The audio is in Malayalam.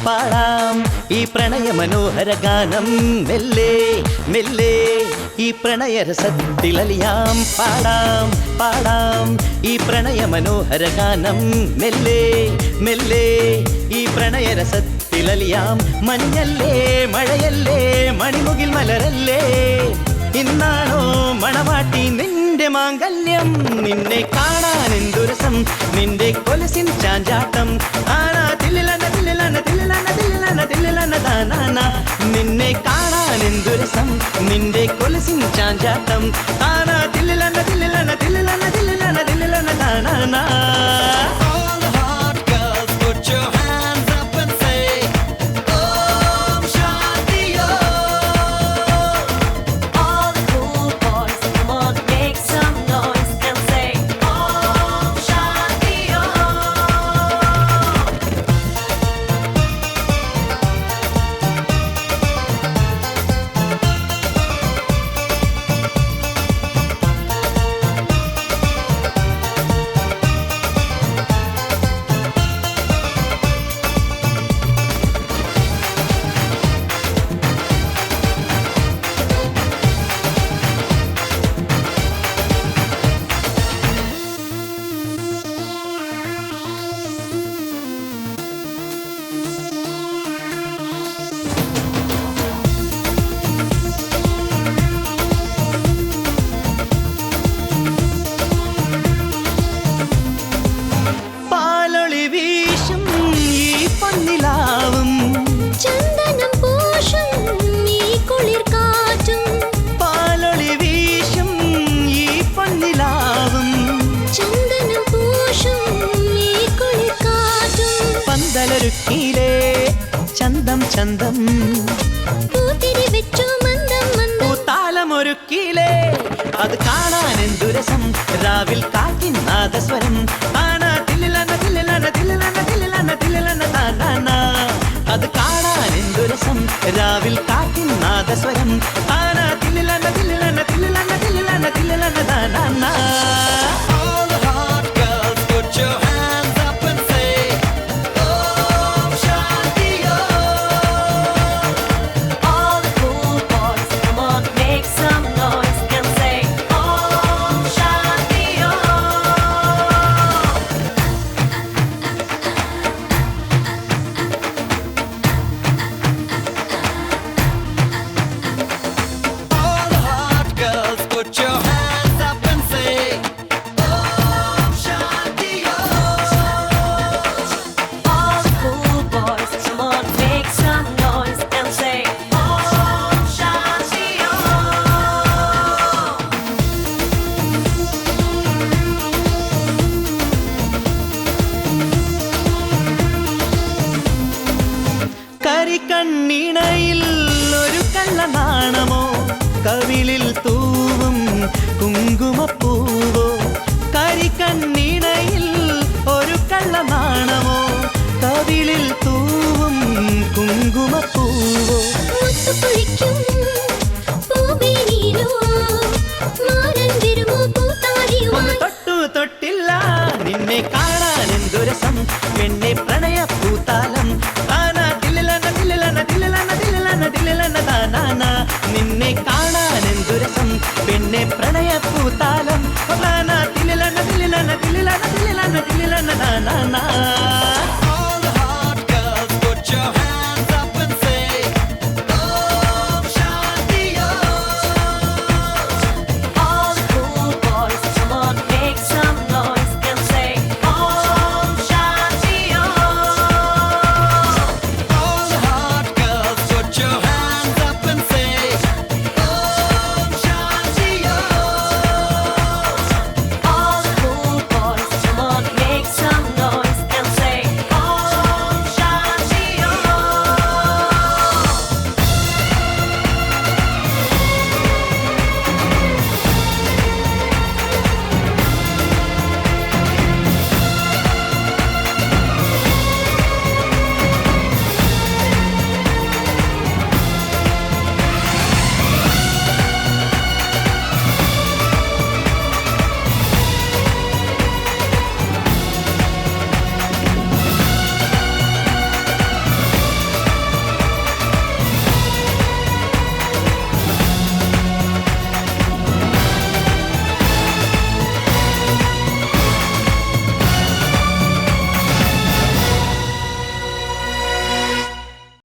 പാടാം ഈ പ്രണയ മനോഹര ഗാനം മെല്ലെ മെല്ലെ ഈ പ്രണയരസത്തിലലിയാം പാടാം പാടാം ഈ പ്രണയ മനോഹര ഗാനം മെല്ലെ മെല്ലെ ഈ പ്രണയരസത്തിലലിയാം മഞ്ഞല്ലേ മഴയല്ലേ മണിമുകിൽ മലരല്ലേ ഇന്നാണോ മണവാട്ടി നിന്റെ മാംഗല്യം നിന്നെ കാണാൻ എന്തു രസം നിന്റെ കൊലസിൻ ചാഞ്ചാട്ടം ആനാ തില്ലിലന തില്ലിലന തില്ലിലന തില്ലിലന തില്ലിലന താനാന നിന്നെ കാണാൻ എന്തു രസം നിന്റെ കൊലസിൻ ചാഞ്ചാട്ടം ആനാ തില്ലിലന തില്ലിലന തില്ലിലന തില്ലിലന തില്ലിലന താനാന ചന്തം ചന്തം പൂത്താലമൊരുക്കിയിലേ അത് കാണാൻ എന്തു രസം രാവിൽ കാറ്റിൻ നാദസ്വരം ആനാ തില്ലിലന തില്ലിലന തില്ലിലന തില്ലിലന തില്ലിലന താനാന അത് കാണാൻ എന്തു രസം രാവിൽ കാറ്റിൻ നാദസ്വരം ആനാ തില്ലിലന തില്ലിലന തില്ലിലന തില്ലിലന തില്ലിലന താനാന കണ്ണിണയിൽ ഒരു കള്ളനാണമോ കവിളിൽ തൂവും കുങ്കുമപ്പൂവോ കരിക്കണ്ണിണയിൽ ഒരു കള്ളനാണമോ കവിളിൽ തൂവും കുങ്കുമപ്പൂവോ തൊട്ടു തൊട്ടില്ല നിന്നെ കാണാൻ എന്തു രസം പെണ്ണെ പ്രണയ പൂത്താലം നിന്നെ കാണാൻ എന്തു രസം പെണ്ണെ പ്രണയ പൂത്താലം തില്ലിലന തില്ലിലന തില്ലിലന തില്ലിലന തില്ലിലന